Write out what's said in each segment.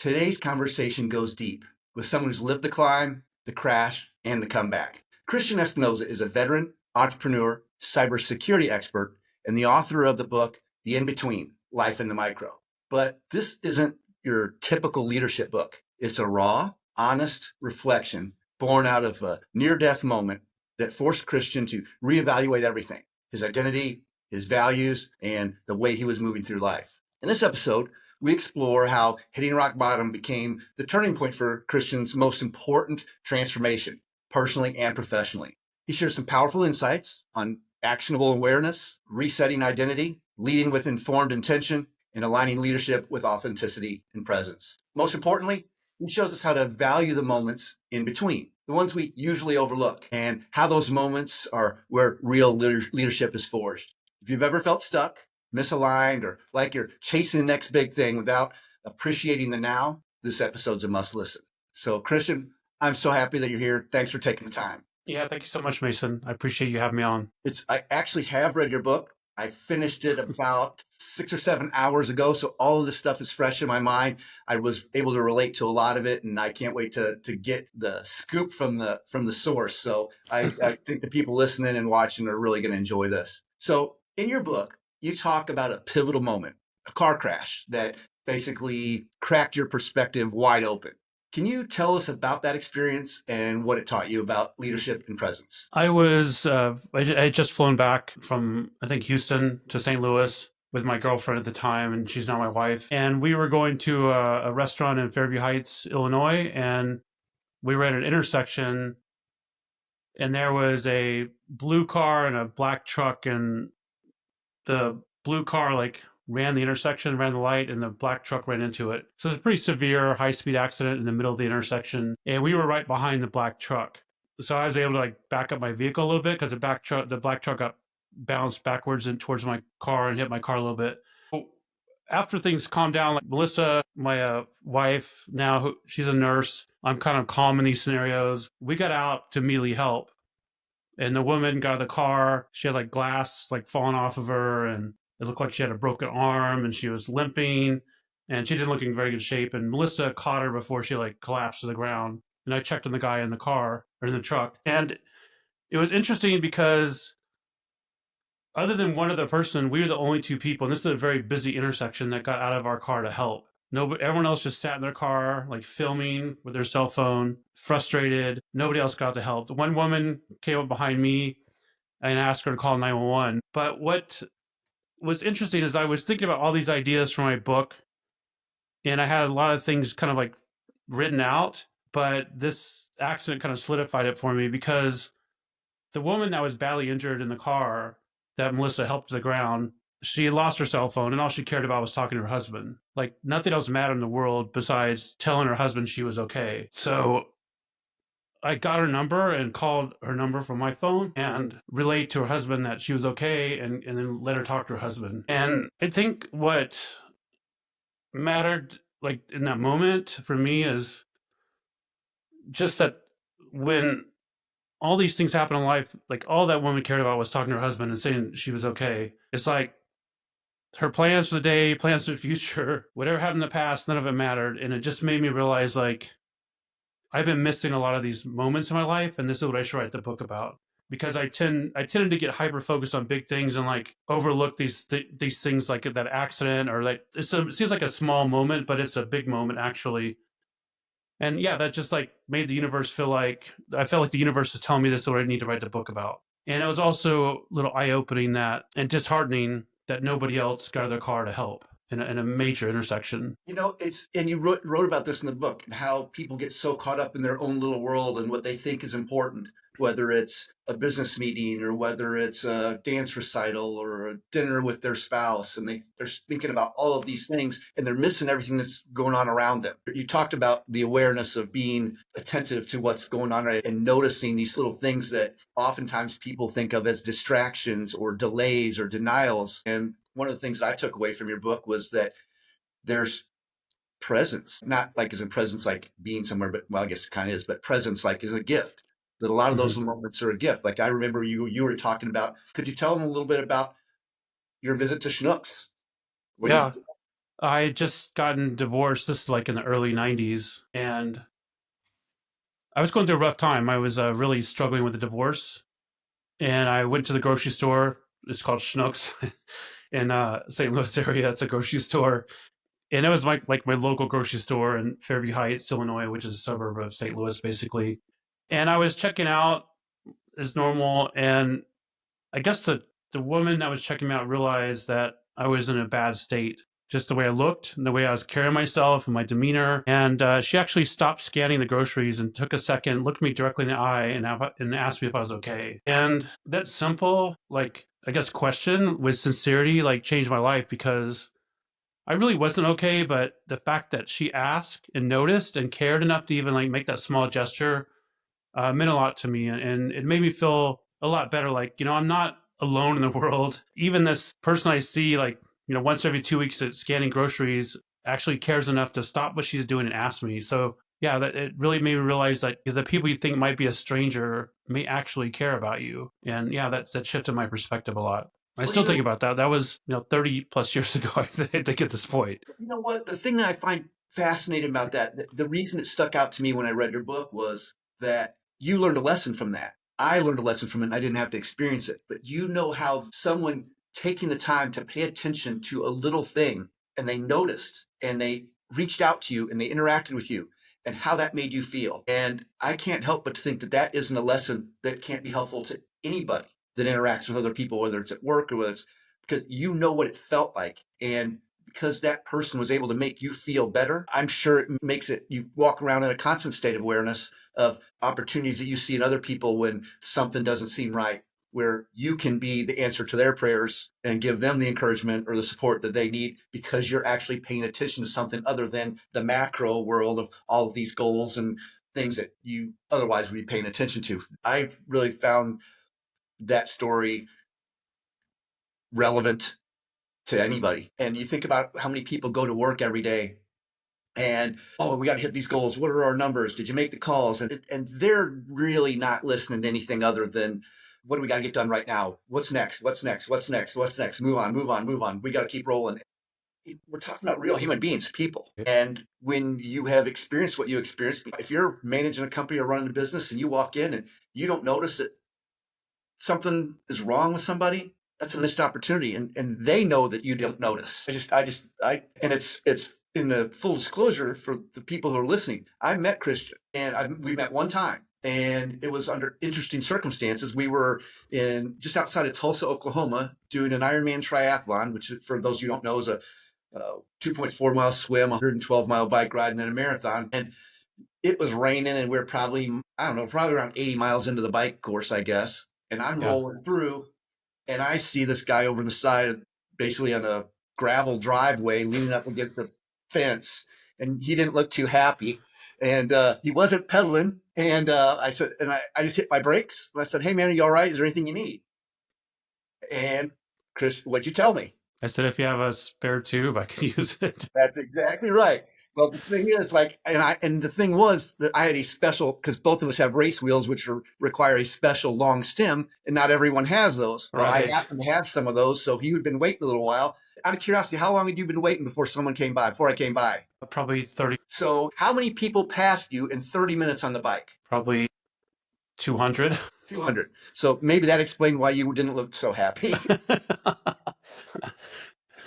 Today's conversation goes deep with someone who's lived the climb, the crash, and the comeback. Christian Espinosa is a veteran, entrepreneur, cybersecurity expert, and the author of the book, The In-Between, Life in the Micro. But this isn't your typical leadership book. It's a raw, honest reflection born out of a near-death moment that forced Christian to reevaluate everything, his identity, his values, and the way he was moving through life. In this episode, we explore how hitting rock bottom became the turning point for Christian's most important transformation, personally and professionally. He shares some powerful insights on actionable awareness, resetting identity, leading with informed intention, and aligning leadership with authenticity and presence. Most importantly, he shows us how to value the moments in between, the ones we usually overlook, and how those moments are where real leadership is forged. If you've ever felt stuck, misaligned, or like you're chasing the next big thing without appreciating the now, this episode's a must listen. So, Christian, I'm so happy that you're here. Thanks for taking the time. Yeah, thank you so much, Mason. I appreciate you having me on. I actually have read your book. I finished it about 6 or 7 hours ago, so all of this stuff is fresh in my mind. I was able to relate to a lot of it, and I can't wait to get the scoop from the source. So I think the people listening and watching are really going to enjoy this. So in your book, you talk about a pivotal moment, a car crash that basically cracked your perspective wide open. Can you tell us about that experience and what it taught you about leadership and presence? I had just flown back from, I think, Houston to St. Louis with my girlfriend at the time, and she's now my wife. And we were going to a restaurant in Fairview Heights, Illinois, and we were at an intersection, and there was a blue car and a black truck, and the blue car ran the intersection, ran the light, and the black truck ran into it. So it was a pretty severe high-speed accident in the middle of the intersection, and we were right behind the black truck. So I was able to back up my vehicle a little bit because the black truck got bounced backwards and towards my car and hit my car a little bit. After things calmed down, Melissa, my wife now, she's a nurse. I'm kind of calm in these scenarios. We got out to immediately help. And the woman got out of the car. She had glass falling off of her, and it looked like she had a broken arm, and she was limping, and she didn't look in very good shape. And Melissa caught her before she collapsed to the ground. And I checked on the guy in the car or in the truck. And it was interesting because other than one other person, we were the only two people. And this is a very busy intersection that got out of our car to help. Nobody, everyone else just sat in their car, filming with their cell phone, frustrated. Nobody else got to help. The one woman came up behind me and asked her to call 911. But what was interesting is I was thinking about all these ideas for my book, and I had a lot of things kind of written out, but this accident kind of solidified it for me because the woman that was badly injured in the car that Melissa helped to the ground, she had lost her cell phone, and all she cared about was talking to her husband. Nothing else mattered in the world besides telling her husband she was okay. So I got her number and called her number from my phone and relayed to her husband that she was okay, and then let her talk to her husband. And I think what mattered in that moment for me is just that when all these things happen in life, all that woman cared about was talking to her husband and saying she was okay. It's her plans for the day, plans for the future, whatever happened in the past, none of it mattered. And it just made me realize I've been missing a lot of these moments in my life, and this is what I should write the book about. Because I tended to get hyper focused on big things and overlook these things like that accident, or it seems like a small moment, but it's a big moment actually. And yeah, that just made the universe feel I felt like the universe is telling me this is what I need to write the book about. And it was also a little eye opening and disheartening that nobody else got out of their car to help in a major intersection. And you wrote about this in the book, and how people get so caught up in their own little world and what they think is important, whether it's a business meeting or whether it's a dance recital or a dinner with their spouse, and they're thinking about all of these things and they're missing everything that's going on around them. You talked about the awareness of being attentive to what's going on and noticing these little things that oftentimes people think of as distractions or delays or denials. And one of the things that I took away from your book was that there's presence, not as in presence being somewhere, but I guess it kind of is, but presence is a gift. That a lot of those moments are a gift. I remember you were talking about. Could you tell them a little bit about your visit to Schnucks? Yeah. I had just gotten divorced. This is like in the early 90s. And I was going through a rough time. I was really struggling with the divorce. And I went to the grocery store. It's called Schnucks in St. Louis area. It's a grocery store. And it was like my local grocery store in Fairview Heights, Illinois, which is a suburb of St. Louis, basically. And I was checking out as normal. And I guess the woman that was checking me out realized that I was in a bad state, just the way I looked and the way I was carrying myself and my demeanor. And she actually stopped scanning the groceries and took a second, looked me directly in the eye, and asked me if I was okay. And that simple, like, I guess, question with sincerity, like, changed my life because I really wasn't okay. But the fact that she asked and noticed and cared enough to even like make that small gesture meant a lot to me, and it made me feel a lot better. Like, I'm not alone in the world. Even this person I see, like, once every 2 weeks at scanning groceries, actually cares enough to stop what she's doing and ask me. So yeah, that it really made me realize that the people you think might be a stranger may actually care about you. And yeah, that shifted my perspective a lot. I Well, still think about that. That was 30 plus years ago. I think at this point. you know what? The thing that I find fascinating about that, the reason it stuck out to me when I read your book was that you learned a lesson from that. I learned a lesson from it and I didn't have to experience it. But you know how someone taking the time to pay attention to a little thing and they noticed and they reached out to you and they interacted with you and how that made you feel. And I can't help but to think that that isn't a lesson that can't be helpful to anybody that interacts with other people, whether it's at work or whether it's because you know what it felt like. And because that person was able to make you feel better, I'm sure it makes it, you walk around in a constant state of awareness of opportunities that you see in other people when something doesn't seem right, where you can be the answer to their prayers and give them the encouragement or the support that they need because you're actually paying attention to something other than the macro world of all of these goals and things that you otherwise would be paying attention to. I really found that story relevant to anybody. And you think about how many people go to work every day and, oh, we got to hit these goals. What are our numbers? Did you make the calls? And they're really not listening to anything other than, what do we got to get done right now? What's next? What's next? What's next? What's next? Move on, move on, move on. We got to keep rolling. We're talking about real human beings, people. And when you have experienced what you experienced, if you're managing a company or running a business and you walk in and you don't notice that something is wrong with somebody, that's a missed opportunity. And they know that you don't notice. And it's in the full disclosure for the people who are listening. I met Christian and we met one time and it was under interesting circumstances. We were in just outside of Tulsa, Oklahoma, doing an Ironman triathlon, which for those of you who don't know is a 2.4 mile swim, 112-mile bike ride, and then a marathon. And it was raining and we are probably, I don't know, probably around 80 miles into the bike course, I guess. And I'm rolling through and I see this guy over the side, basically on a gravel driveway leaning up against the fence. And he didn't look too happy. And he wasn't pedaling. And I said, and I just hit my brakes. And I said, hey, man, are you all right? Is there anything you need? And Chris, what'd you tell me? I said, if you have a spare tube, I can use it. That's exactly right. Well, the thing is, and the thing was that I had a special, because both of us have race wheels, which require a special long stem, and not everyone has those. Well, I happen to have some of those, so he had been waiting a little while. Out of curiosity, how long had you been waiting before I came by? Probably 30. So how many people passed you in 30 minutes on the bike? Probably 200. 200. So maybe that explained why you didn't look so happy.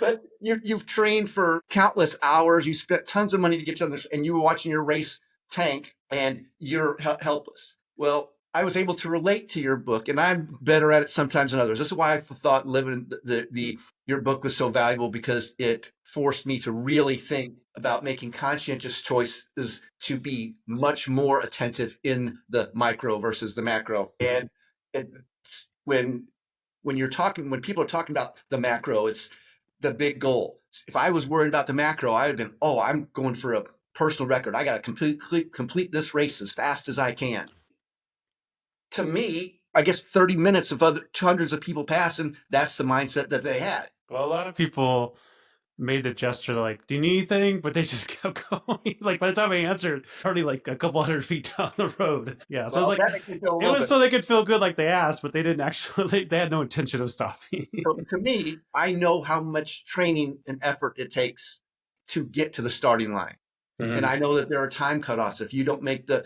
But you've trained for countless hours. You spent tons of money to get to this, and you were watching your race tank, and you're helpless. Well, I was able to relate to your book, and I'm better at it sometimes than others. This is why I thought living your book was so valuable, because it forced me to really think about making conscientious choices to be much more attentive in the micro versus the macro. And when people are talking about the macro, it's the big goal. If I was worried about the macro, I would have been, I'm going for a personal record. I got to complete this race as fast as I can. To me, I guess 30 minutes of hundreds of people passing, that's the mindset that they had. Well, a lot of people made the gesture like, do you need anything? But they just kept going. Like by the time I answered, already like a couple hundred feet down the road. Yeah. So Well, it was so they could feel good like they asked, but they didn't actually, they had no intention of stopping. So to me, I know how much training and effort it takes to get to the starting line. And I know that there are time cutoffs. If you don't make the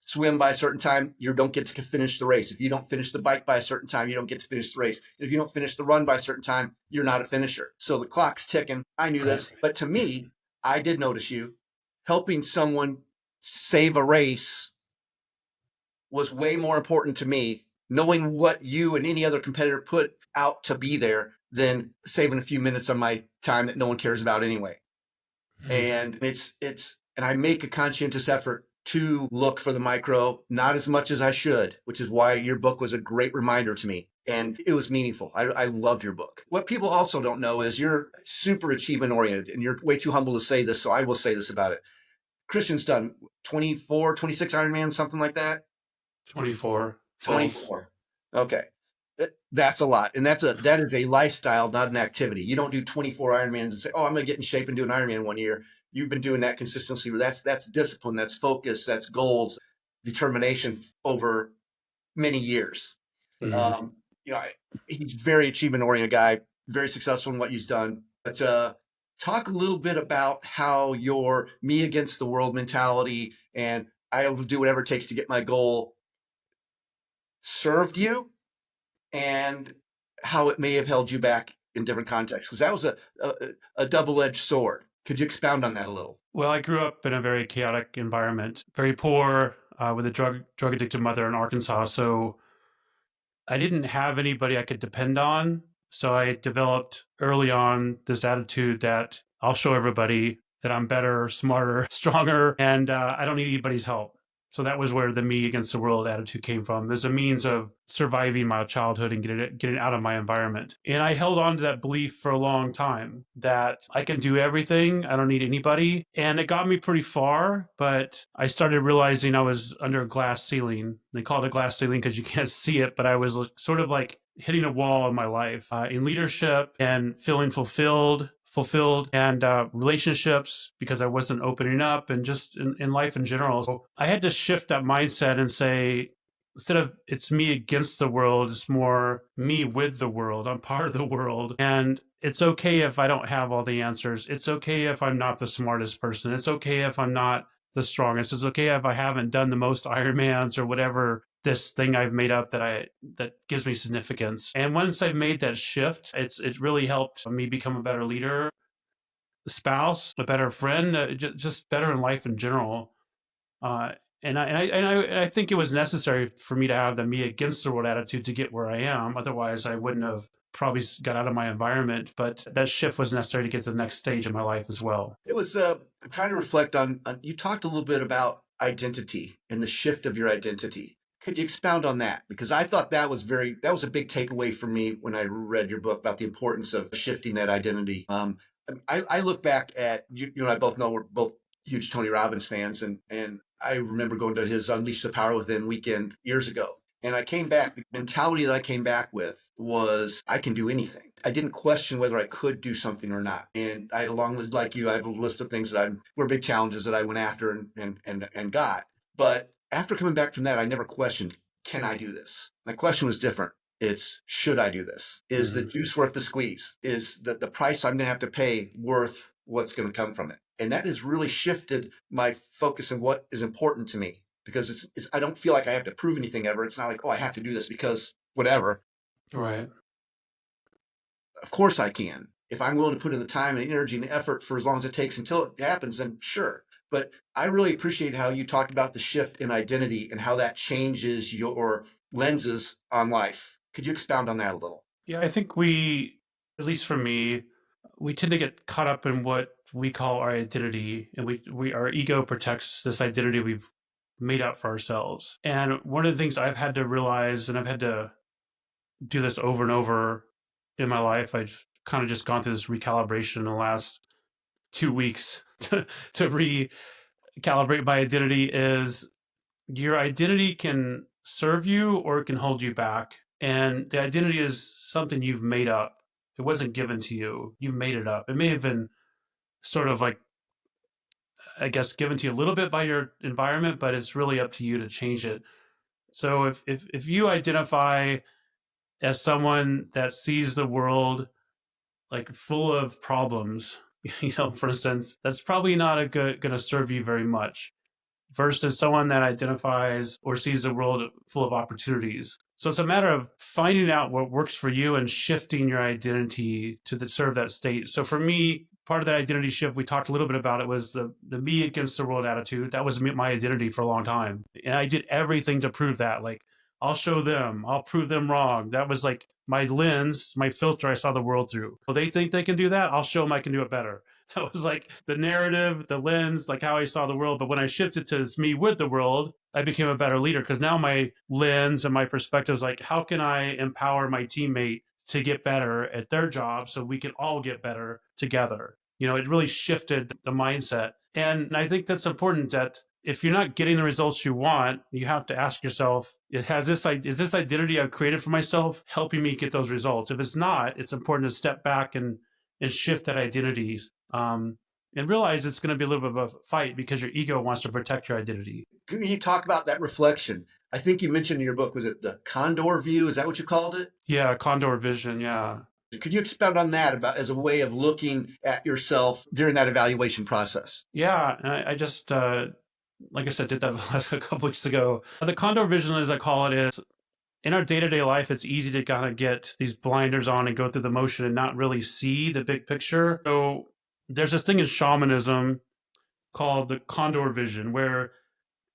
swim by a certain time, you don't get to finish the race. If you don't finish the bike by a certain time, you don't get to finish the race. If you don't finish the run by a certain time, you're not a finisher. So the clock's ticking. I knew this, but to me, I did notice you helping someone save a race was way more important to me, knowing what you and any other competitor put out to be there, than saving a few minutes of my time that no one cares about anyway. And and I make a conscientious effort to look for the micro, not as much as I should, which is why your book was a great reminder to me. And it was meaningful. I loved your book. What people also don't know is you're super achievement oriented, and you're way too humble to say this, so I will say this about it. Christian's done 24, 26 Ironman, something like that. 24. 24. Okay. That's a lot. And that is a lifestyle, not an activity. You don't do 24 Ironmans and say, oh, I'm going to get in shape and do an Ironman one year. You've been doing that consistently. That's discipline, that's focus, that's goals, determination over many years. He's very achievement-oriented guy, very successful in what he's done. But talk a little bit about how your me against the world mentality and I will do whatever it takes to get my goal served you, and how it may have held you back in different contexts, because that was a double-edged sword. Could you expound on that a little? Well, I grew up in a very chaotic environment, very poor, with a drug addicted mother in Arkansas. So I didn't have anybody I could depend on. So I developed early on this attitude that I'll show everybody that I'm better, smarter, stronger, and I don't need anybody's help. So that was where the me against the world attitude came from, as a means of surviving my childhood and getting out of my environment. And I held on to that belief for a long time that I can do everything. I don't need anybody. And it got me pretty far, but I started realizing I was under a glass ceiling. They call it a glass ceiling because you can't see it, but I was sort of like hitting a wall in my life, in leadership and feeling fulfilled and relationships, because I wasn't opening up, and just in life in general. So I had to shift that mindset and say, instead of it's me against the world, it's more me with the world. I'm part of the world. And it's okay if I don't have all the answers. It's okay if I'm not the smartest person. It's okay if I'm not the strongest. It's okay if I haven't done the most Ironmans or whatever this thing I've made up that gives me significance. And once I've made that shift, it's really helped me become a better leader, a spouse, a better friend, just better in life in general. And I think it was necessary for me to have the me against the world attitude to get where I am. Otherwise, I wouldn't have probably got out of my environment. But that shift was necessary to get to the next stage of my life as well. It was I'm trying to reflect on you talked a little bit about identity and the shift of your identity. Could you expound on that? Because I thought that was a big takeaway for me when I read your book about the importance of shifting that identity. I look back at you and I both know we're both huge Tony Robbins fans, and I remember going to his Unleash the Power Within weekend years ago. And I came back, the mentality that I came back with was, I can do anything. I didn't question whether I could do something or not. And I had a long list, like you, I have a list of things that were big challenges that I went after and got. But after coming back from that, I never questioned, can I do this? My question was different. It's, should I do this? Is the juice worth the squeeze? Is the price I'm going to have to pay worth what's going to come from it? And that has really shifted my focus on what is important to me, because it's I don't feel like I have to prove anything ever. It's not like, oh, I have to do this because whatever. Right. Of course I can. If I'm willing to put in the time and energy and the effort for as long as it takes until it happens, then sure. But I really appreciate how you talked about the shift in identity and how that changes your lenses on life. Could you expound on that a little? Yeah, I think at least for me, we tend to get caught up in what we call our identity, and our ego protects this identity we've made up for ourselves. And one of the things I've had to realize, and I've had to do this over and over in my life, I've kind of just gone through this recalibration in the last 2 weeks to recalibrate my identity, is your identity can serve you or it can hold you back. And the identity is something you've made up. It wasn't given to you. You've made it up. It may have been sort of like, I guess, given to you a little bit by your environment, but it's really up to you to change it. So if you identify as someone that sees the world like full of problems, for instance, that's probably not going to serve you very much versus someone that identifies or sees a world full of opportunities. So it's a matter of finding out what works for you and shifting your identity to serve that state. So for me, part of that identity shift, we talked a little bit about it, was the me against the world attitude. That was my identity for a long time. And I did everything to prove that. Like, I'll show them, I'll prove them wrong. That was like my lens, my filter I saw the world through. Well, they think they can do that. I'll show them I can do it better. That was like the narrative, the lens, like how I saw the world. But when I shifted to me with the world, I became a better leader because now my lens and my perspective is like, how can I empower my teammate to get better at their job so we can all get better together? It really shifted the mindset. And I think that's important, that if you're not getting the results you want, you have to ask yourself, is this identity I've created for myself helping me get those results? If it's not, it's important to step back and shift that identity, and realize it's going to be a little bit of a fight because your ego wants to protect your identity. Can you talk about that reflection? I think you mentioned in your book, was it the Condor view? Is that what you called it? Yeah, Condor vision. Yeah. Could you expound on that about as a way of looking at yourself during that evaluation process? Yeah, I just, like I said, did that a couple weeks ago. The Condor vision, as I call it, is in our day-to-day life, it's easy to kind of get these blinders on and go through the motion and not really see the big picture. So there's this thing in shamanism called the Condor vision, where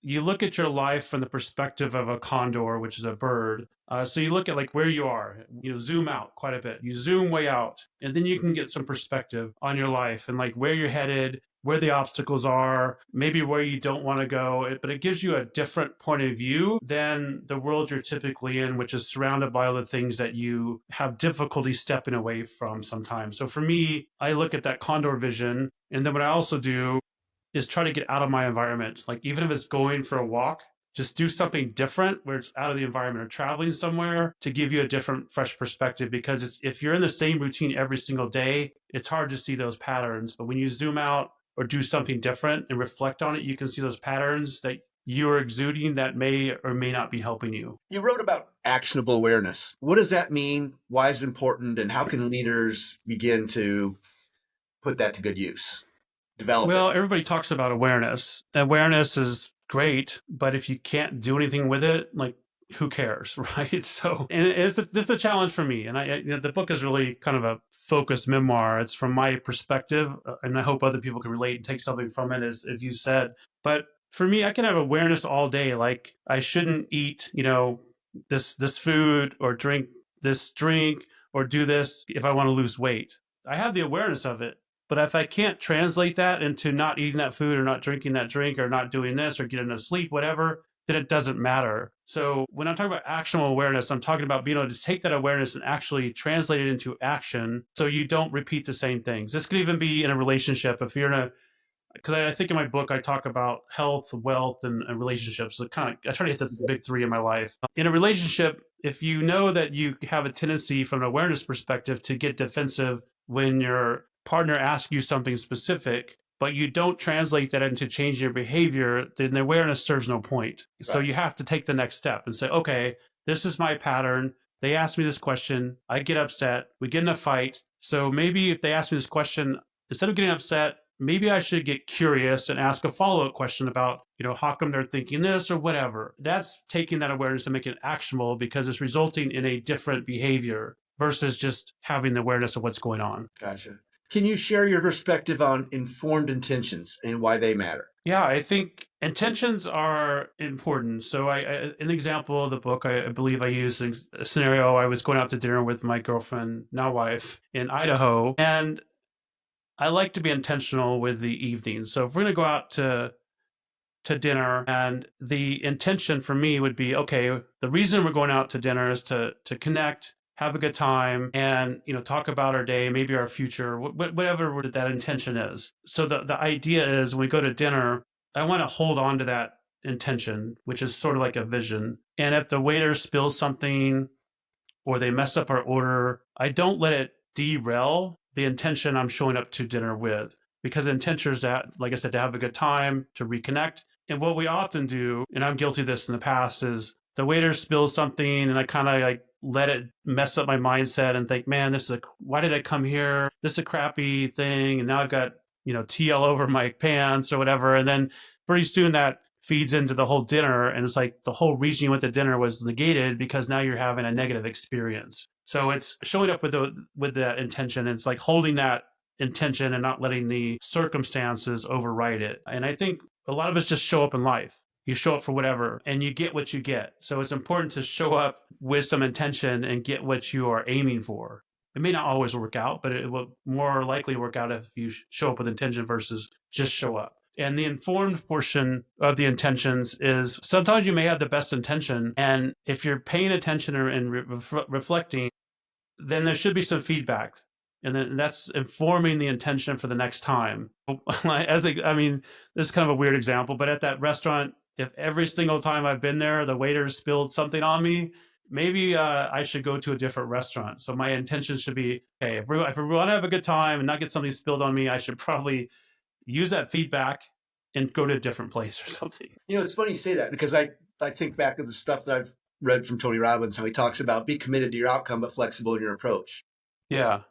you look at your life from the perspective of a condor, which is a bird. So you look at like where you are, zoom out quite a bit. You zoom way out, and then you can get some perspective on your life and like where you're headed, where the obstacles are, maybe where you don't want to go. But it gives you a different point of view than the world you're typically in, which is surrounded by all the things that you have difficulty stepping away from sometimes. So for me, I look at that condor vision. And then what I also do is try to get out of my environment. Like, even if it's going for a walk, just do something different where it's out of the environment, or traveling somewhere to give you a different, fresh perspective. Because if you're in the same routine every single day, it's hard to see those patterns. But when you zoom out or do something different and reflect on it, you can see those patterns that you're exuding that may or may not be helping you. You wrote about actionable awareness. What does that mean? Why is it important? And how can leaders begin to put that to good use? Well, everybody talks about awareness. Awareness is great, but if you can't do anything with it, like, who cares, right? So, and this is a challenge for me. And the book is really kind of a focused memoir. It's from my perspective, and I hope other people can relate and take something from it, as you said. But for me, I can have awareness all day. Like, I shouldn't eat, this food, or drink this drink, or do this if I want to lose weight. I have the awareness of it. But if I can't translate that into not eating that food, or not drinking that drink, or not doing this, or getting enough sleep, whatever, then it doesn't matter. So when I'm talking about actionable awareness, I'm talking about being able to take that awareness and actually translate it into action so you don't repeat the same things. This could even be in a relationship. If you're in a, because I think in my book, I talk about health, wealth, and relationships. So I try to hit the big three in my life. In a relationship, if you know that you have a tendency from an awareness perspective to get defensive when your partner asks you something specific, but you don't translate that into changing your behavior, then the awareness serves no point. Right. So you have to take the next step and say, okay, this is my pattern. They ask me this question. I get upset. We get in a fight. So maybe if they ask me this question, instead of getting upset, maybe I should get curious and ask a follow-up question about, how come they're thinking this or whatever. That's taking that awareness and making it actionable, because it's resulting in a different behavior versus just having the awareness of what's going on. Gotcha. Can you share your perspective on informed intentions and why they matter? Yeah, I think intentions are important. So an example of the book, I believe I used a scenario. I was going out to dinner with my girlfriend, now wife, in Idaho. And I like to be intentional with the evening. So if we're going to go out to dinner, and the intention for me would be, okay, the reason we're going out to dinner is to connect, have a good time, and talk about our day, maybe our future, whatever that intention is. So the idea is, when we go to dinner, I want to hold on to that intention, which is sort of like a vision. And if the waiter spills something or they mess up our order, I don't let it derail the intention I'm showing up to dinner with. Because the intention is that, like I said, to have a good time, to reconnect. And what we often do, and I'm guilty of this in the past, is the waiter spills something and I kind of like let it mess up my mindset and think, man, why did I come here? This is a crappy thing. And now I've got, TL over my pants or whatever. And then pretty soon that feeds into the whole dinner. And it's like the whole reason you went to dinner was negated because now you're having a negative experience. So it's showing up with the intention. It's like holding that intention and not letting the circumstances override it. And I think a lot of us just show up in life. You show up for whatever and you get what you get. So it's important to show up with some intention and get what you are aiming for. It may not always work out, but it will more likely work out if you show up with intention versus just show up. And the informed portion of the intentions is sometimes you may have the best intention. And if you're paying attention and reflecting, then there should be some feedback. And then that's informing the intention for the next time. This is kind of a weird example, but at that restaurant, if every single time I've been there, the waiter spilled something on me, maybe I should go to a different restaurant. So my intention should be, hey, if we want to have a good time and not get something spilled on me, I should probably use that feedback and go to a different place or something. It's funny you say that because I think back to the stuff that I've read from Tony Robbins, how he talks about be committed to your outcome, but flexible in your approach. Yeah.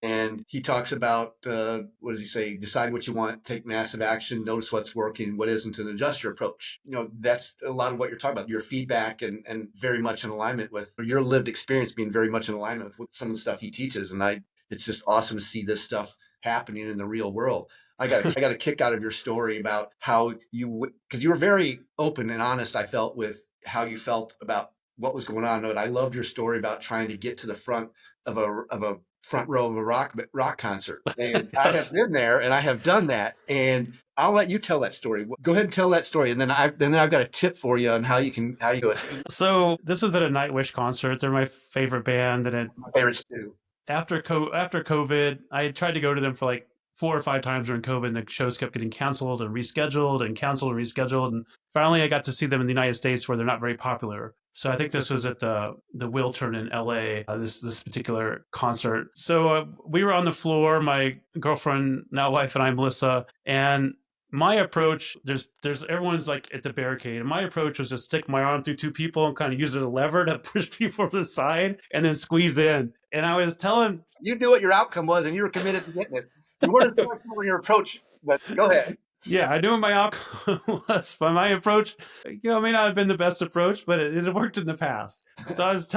And he talks about, what does he say? Decide what you want, take massive action, notice what's working, what isn't, and adjust your approach. That's a lot of what you're talking about, your feedback and very much in alignment with your lived experience being very much in alignment with some of the stuff he teaches. And it's just awesome to see this stuff happening in the real world. I got a kick out of your story about how because you were very open and honest, I felt, with how you felt about what was going on. But I loved your story about trying to get to the front of a front row of a rock concert. And I have been there and I have done that. And I'll let you tell that story. Go ahead and tell that story. And then I've got a tip for you on how you do it. So this was at a Nightwish concert. They're my favorite band. And my favorites too. After COVID, I tried to go to them for like 4 or 5 times during COVID, and the shows kept getting canceled and rescheduled and canceled and rescheduled. And finally, I got to see them in the United States where they're not very popular. So I think this was at the Wiltern in LA, this particular concert. So we were on the floor, my girlfriend, now wife, and I, Melissa, and my approach, there's everyone's like at the barricade. And my approach was to stick my arm through 2 people and kind of use it as a lever to push people to the side and then squeeze in. And I was telling... You knew what your outcome was and you were committed to getting it. You weren't as flexible in your approach, but go ahead. Yeah, I knew what my outcome was, but my approach, may not have been the best approach, but it worked in the past. So I was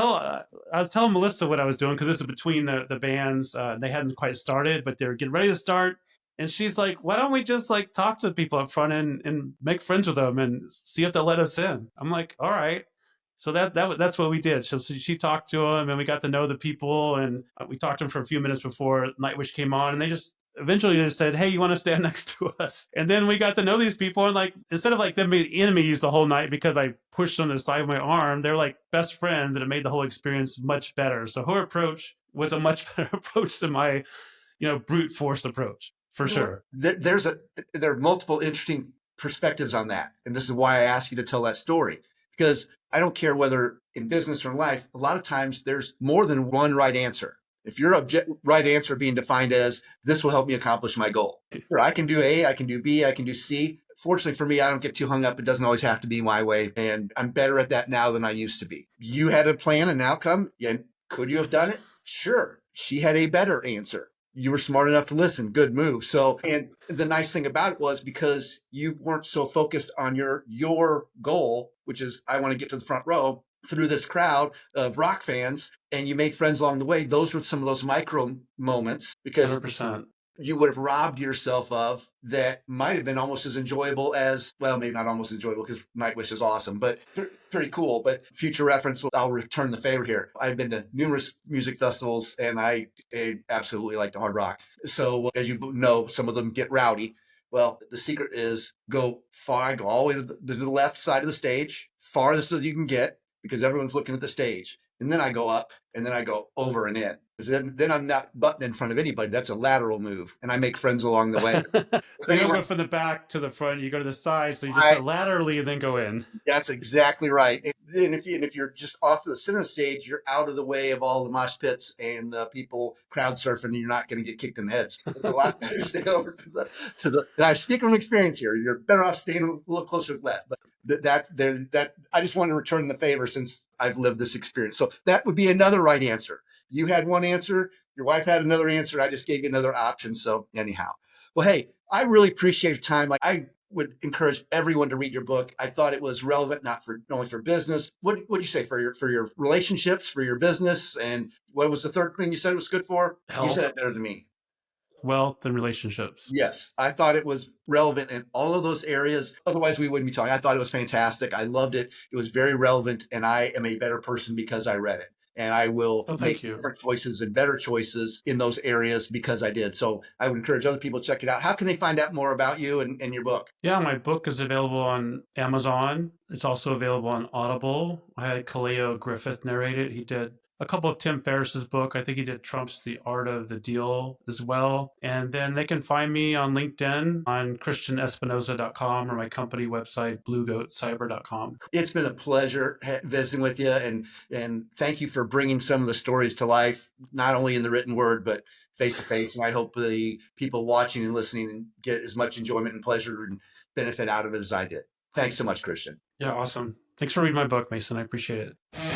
telling Melissa what I was doing because this is between the bands. They hadn't quite started, but they were getting ready to start. And she's like, why don't we just like talk to the people up front and make friends with them and see if they'll let us in? I'm like, all right. So that's what we did. So she talked to them and we got to know the people, and we talked to them for a few minutes before Nightwish came on, and they just said, hey, you want to stand next to us? And then we got to know these people, and like, instead of like them being enemies the whole night because I pushed them to the side of my arm, they're like best friends, and it made the whole experience much better. So her approach was a much better approach than my, brute force approach, for sure. There are multiple interesting perspectives on that. And this is why I asked you to tell that story, because I don't care whether in business or in life, a lot of times there's more than one right answer. If your right answer being defined as, this will help me accomplish my goal. Sure, I can do A, I can do B, I can do C. Fortunately for me, I don't get too hung up. It doesn't always have to be my way. And I'm better at that now than I used to be. You had a plan, an outcome. And could you have done it? Sure. She had a better answer. You were smart enough to listen. Good move. So, and the nice thing about it was because you weren't so focused on your goal, which is I want to get to the front row through this crowd of rock fans, and you made friends along the way. Those were some of those micro moments because 100%. You would have robbed yourself of that might have been almost as enjoyable as, well, maybe not almost enjoyable because Nightwish is awesome, but pretty cool. But future reference, I'll return the favor here. I've been to numerous music festivals and I absolutely like the hard rock. So as you know, some of them get rowdy. Well, the secret is go all the way to the left side of the stage, farthest that you can get because everyone's looking at the stage. And then I go up and then I go over and in. Then I'm not butting in front of anybody. That's a lateral move. And I make friends along the way. So you don't go from the back to the front. You go to the side. So you just go laterally and then go in. That's exactly right. And then if you're just off to the center of the stage, you're out of the way of all the mosh pits and the people crowd surfing, and you're not going to get kicked in the head. So it's a lot better to stay over to the. And I speak from experience here. You're better off staying a little closer to the left. But that I just want to return the favor since I've lived this experience. So that would be another right answer. You had one answer, your wife had another answer. I just gave you another option. So anyhow, well, hey, I really appreciate your time. Like, I would encourage everyone to read your book. I thought it was relevant, not only for business. What do you say, for your relationships, for your business, and what was the third thing you said it was good for? You Health, said it better than me. wealth, and relationships. Yes, I thought it was relevant in all of those areas. Otherwise, we wouldn't be talking. I thought it was fantastic. I loved it. It was very relevant, and I am a better person because I read it. And I will Oh, make thank you. different choices and better choices in those areas because I did. So I would encourage other people to check it out. How can they find out more about you and your book? Yeah, my book is available on Amazon. It's also available on Audible. I had Kaleo Griffith narrate it. He did a couple of Tim Ferriss's book. I think he did Trump's The Art of the Deal as well. And then they can find me on LinkedIn, on christianespinosa.com, or my company website, bluegoatcyber.com. It's been a pleasure visiting with you, and thank you for bringing some of the stories to life, not only in the written word, but face to face. And I hope the people watching and listening get as much enjoyment and pleasure and benefit out of it as I did. Thanks so much, Christian. Yeah, awesome. Thanks for reading my book, Mason. I appreciate it.